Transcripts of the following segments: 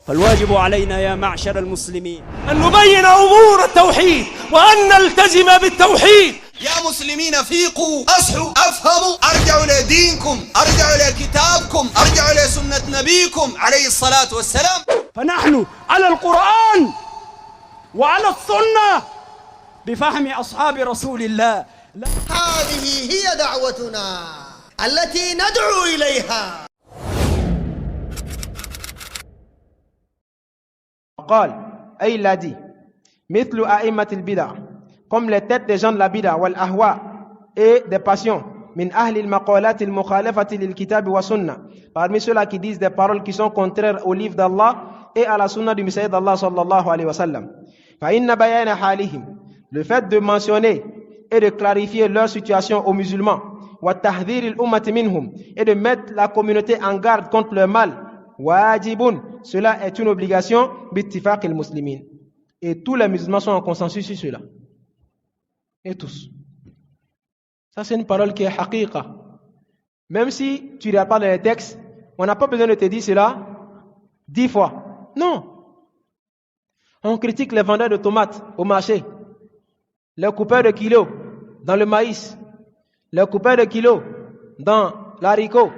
فالواجب علينا يا معشر المسلمين أن نبين أمور التوحيد وأن نلتزم بالتوحيد. يا مسلمين فيقوا، أصحوا، أفهموا، أرجعوا لدينكم، أرجعوا لكتابكم، أرجعوا لسنة نبيكم عليه الصلاة والسلام. فنحن على القرآن وعلى السنة بفهم أصحاب رسول الله. هذه هي دعوتنا التي ندعو إليها. قال أي il a dit مثل أئمة البدع comme les têtes des gens de la bid'a wal ahwa et des passions min ahli al-maqalat al-mukhalafati lil-kitab wa sunnah, parmi ceux-là qui disent des paroles qui sont contraires au livre d'Allah et à la sunna du messager d'Allah sallallahu alayhi wa sallam. Fa inna bayana halihim, le fait de mentionner et de clarifier leur situation aux musulmans, wa tahdhir al-ummati minhum, et de mettre la communauté en garde contre le mal, wajibun, cela est une obligation bittifaq al-muslimin, et tous les musulmans sont en consensus sur cela, et tous. Ça c'est une parole qui est haqiqa. Même si tu ne regardes pas dans les textes, on n'a pas besoin de te dire cela 10 fois. Non. On critique les vendeurs de tomates au marché, les coupeurs de kilos dans le maïs, les coupeurs de kilos dans l'haricot,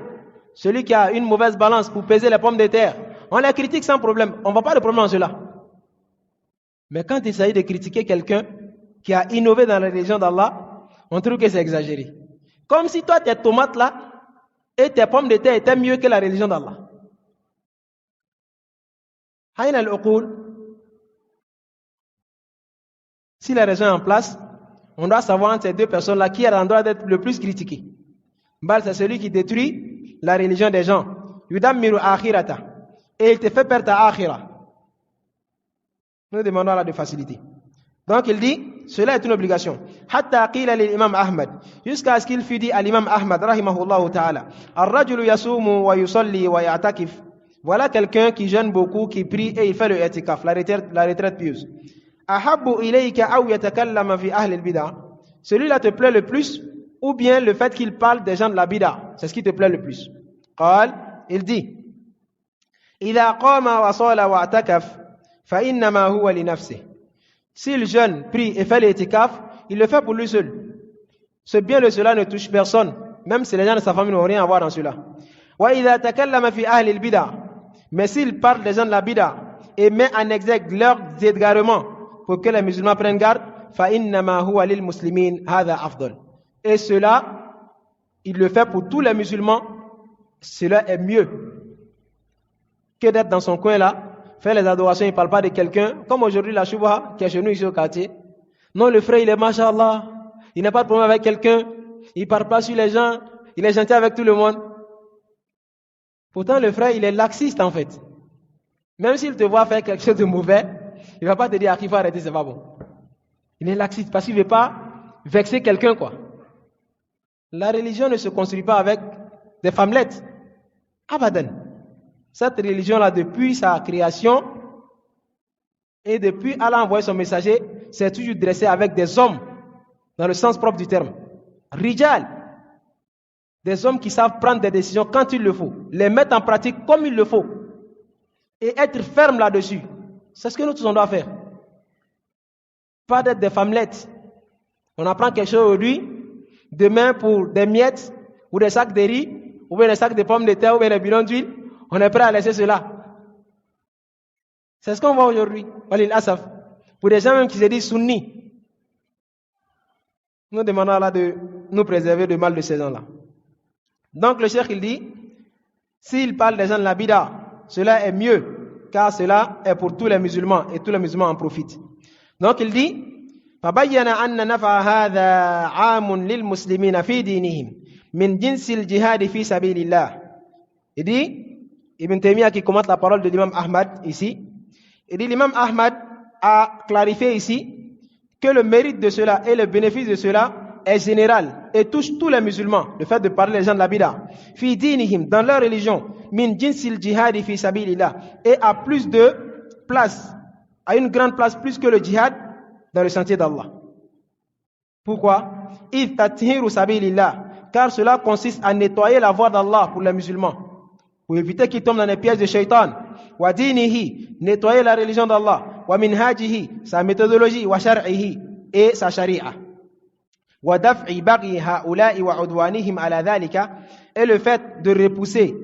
celui qui a une mauvaise balance pour peser les pommes de terre. On les critique sans problème. On ne voit pas de problème en cela. Mais quand il s'agit de critiquer quelqu'un qui a innové dans la religion d'Allah, on trouve que c'est exagéré. Comme si toi, tes tomates là et tes pommes de terre étaient mieux que la religion d'Allah. Aïn al-uqul. Si la raison est en place, on doit savoir entre ces deux personnes-là qui est en droit d'être le plus critiqué. Bal, c'est celui qui détruit la religion des gens. Yudammiru akhirata. Et il te fait perdre ta akhira. Nous demandons là de facilité. Donc il dit, cela est une obligation. Hatta qila lil imam Ahmad, jusqu'à ce qu'il fut dit à l'imam Ahmad, rahimahullah ta'ala, ar-rajulu yasumu wa yusalli wa ya'takif. Voilà quelqu'un qui jeûne beaucoup, qui prie et il fait le i'tikaf, la retraite pieuse. Ahabbu ilayka aw yatakallama fi ahli al-bid'ah. Celui-là te plaît le plus, ou bien le fait qu'il parle des gens de la bid'ah, c'est ce qui te plaît le plus. Qal, il dit, idha qama wa sala wa i'takaf, fa innama huwa li nafsihi. Si le jeune prie et fait l'itikaf, il le fait pour lui seul. Ce bien de cela ne touche personne, même si les gens de sa famille n'ont rien à voir dans cela. Wa idha takallama fi ahli al-bid'ah. Mais s'il parle des gens de la bid'ah et met en exergue leurs égarements pour que les musulmans prennent garde, fa innama huwa lil muslimin hadha afdal. Et cela, il le fait pour tous les musulmans, cela est mieux que d'être dans son coin là, faire les adorations, il ne parle pas de quelqu'un, comme aujourd'hui la Shubha qui est chez nous ici au quartier. Non, le frère il est mashallah, il n'a pas de problème avec quelqu'un, il ne parle pas sur les gens, il est gentil avec tout le monde. Pourtant le frère il est laxiste en fait. Même s'il te voit faire quelque chose de mauvais, il ne va pas te dire qu'il faut arrêter, c'est pas bon. Il est laxiste parce qu'il ne veut pas vexer quelqu'un quoi. La religion ne se construit pas avec des femmelettes. Abadan. Cette religion-là, depuis sa création et depuis Allah a envoyé son messager, s'est toujours dressée avec des hommes, dans le sens propre du terme. Rijal. Des hommes qui savent prendre des décisions quand il le faut, les mettre en pratique comme il le faut et être ferme là-dessus. C'est ce que nous tous on doit faire. Pas d'être des femmelettes. On apprend quelque chose aujourd'hui, demain pour des miettes ou des sacs de riz ou bien des sacs de pommes de terre ou bien des bidons d'huile. On est prêt à laisser cela. C'est ce qu'on voit aujourd'hui. Pour des gens même qui se disent sunnis. Nous demandons là de nous préserver du mal de ces gens-là. Donc le cheikh il dit, s'il parle des gens de la bid'a, cela est mieux, car cela est pour tous les musulmans et tous les musulmans en profitent. Donc il dit, فَبَيَّنَ أَنَّ نَفْعَ هَذَا عَامٌ لِلْمُسْلِمِينَ فِي دِينِهِمْ مِنْ جِنْسِ الْجِهَادِ فِي سَبِيلِ اللَّهِ. Il dit, Ibn Taymiyyah qui commente la parole de l'imam Ahmad ici, il dit l'imam Ahmad a clarifié ici que le mérite de cela et le bénéfice de cela est général et touche tous les musulmans, le fait de parler les gens de la bid'a, fi dinihim, dans leur religion, min jinsil jihadi fi sabilillah, et à plus de place, à une grande place plus que le djihad dans le sentier d'Allah. Pourquoi? Id tathiru sabilillah, car cela consiste à nettoyer la voie d'Allah pour les musulmans. pour éviter qu'ils tombent dans les pièges de Shaitan. Wa dinihi, nettoyer la religion d'Allah. Wa minhajihi, sa méthodologie. Wa shar'ihi, et sa sharia. Wa daf'i baghi ha'ula'i wa udwanihim ala dhalika, et le fait de repousser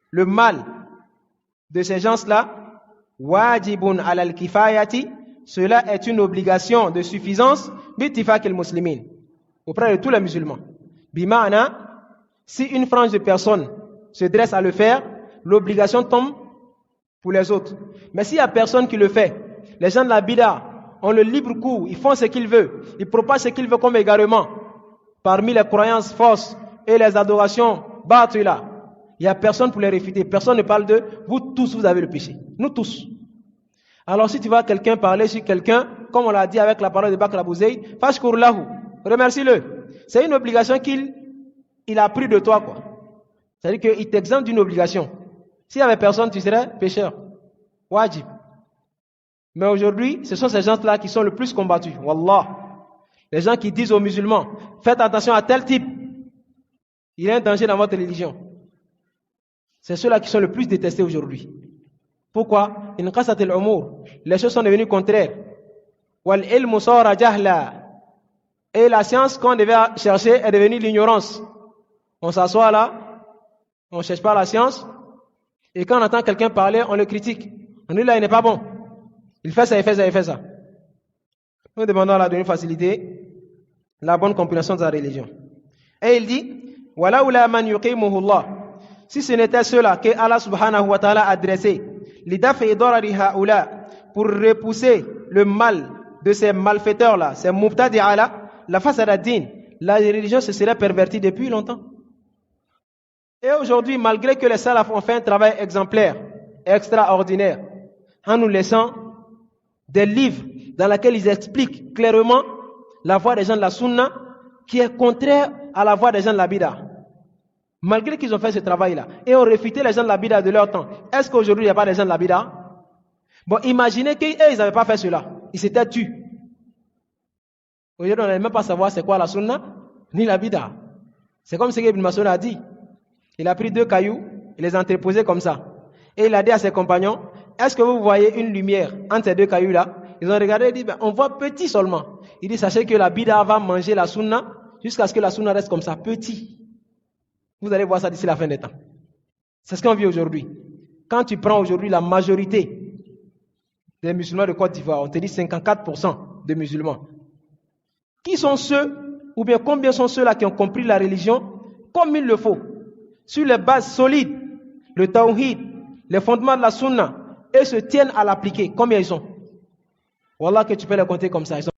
le mal de ces gens-là, wajibun ala al-kifayati, cela est une obligation de suffisance, bitifaq al-muslimin, auprès de tous les musulmans. Bima'ana, si une frange de personnes se dresse à le faire, l'obligation tombe pour les autres. Mais s'il n'y a personne qui le fait, les gens de la bid'a ont le libre cours, ils font ce qu'ils veulent, ils propagent ce qu'ils veulent comme égarement, parmi les croyances fausses et les adorations batila. Il n'y a personne pour les réfuter, personne ne parle d'eux, vous tous vous avez le péché, nous tous. Alors si tu vois quelqu'un parler sur quelqu'un, comme on l'a dit avec la parole de Bakr Abu Zayd, fashkur lahu, remercie-le. C'est une obligation qu'il a pris de toi, quoi. C'est-à-dire qu'il t'exempte d'une obligation. S'il n'y avait personne, tu serais pécheur. Wajib. Mais aujourd'hui, ce sont ces gens-là qui sont le plus combattus. Wallah. Les gens qui disent aux musulmans, faites attention à tel type. Il y a un danger dans votre religion. C'est ceux-là qui sont le plus détestés aujourd'hui. Pourquoi? Les choses sont devenues contraires. Et la science qu'on devait chercher est devenue l'ignorance. On s'assoit là, on ne cherche pas la science, et quand on entend quelqu'un parler, on le critique. On dit là, il n'est pas bon. Il fait ça, il fait ça, il fait ça. Nous demandons à Allah de nous faciliter la bonne compréhension de la religion. Et il dit, Walaoula man yuqimuhullah. Si ce n'était cela que Allah subhanahu wa ta'ala a dressé, lidafi darari haoula, pour repousser le mal de ces malfaiteurs-là, ces mubtadi'a-là, la fasada din, la religion se serait pervertie depuis longtemps. Et aujourd'hui, malgré que les salafs ont fait un travail exemplaire, extraordinaire, en nous laissant des livres dans lesquels ils expliquent clairement la voie des gens de la sunna qui est contraire à la voie des gens de la bid'a. Malgré qu'ils ont fait ce travail-là et ont réfuté les gens de la bid'a de leur temps, est-ce qu'aujourd'hui il n'y a pas des gens de la bid'a? Bon, imaginez qu'eux, ils n'avaient pas fait cela. Ils s'étaient tus. Aujourd'hui, on n'allait même pas savoir c'est quoi la sunna, ni la bid'a. C'est comme ce qu'Ibn Mas'ud a dit. Il a pris 2 cailloux, il les a entreposés comme ça. Et il a dit à ses compagnons, est-ce que vous voyez une lumière entre ces 2 cailloux-là? Ils ont regardé et dit, on voit petit seulement. Il dit, sachez que la bid'a va manger la sunna jusqu'à ce que la sunna reste comme ça, petit. Vous allez voir ça d'ici la fin des temps. C'est ce qu'on vit aujourd'hui. Quand tu prends aujourd'hui la majorité des musulmans de Côte d'Ivoire, on te dit 54% de musulmans. Qui sont ceux, ou bien combien sont ceux-là qui ont compris la religion comme il le faut, sur les bases solides, le tawhid, les fondements de la sunna, et se tiennent à l'appliquer? Combien ils sont? Wallah que tu peux les compter comme ça. Ils sont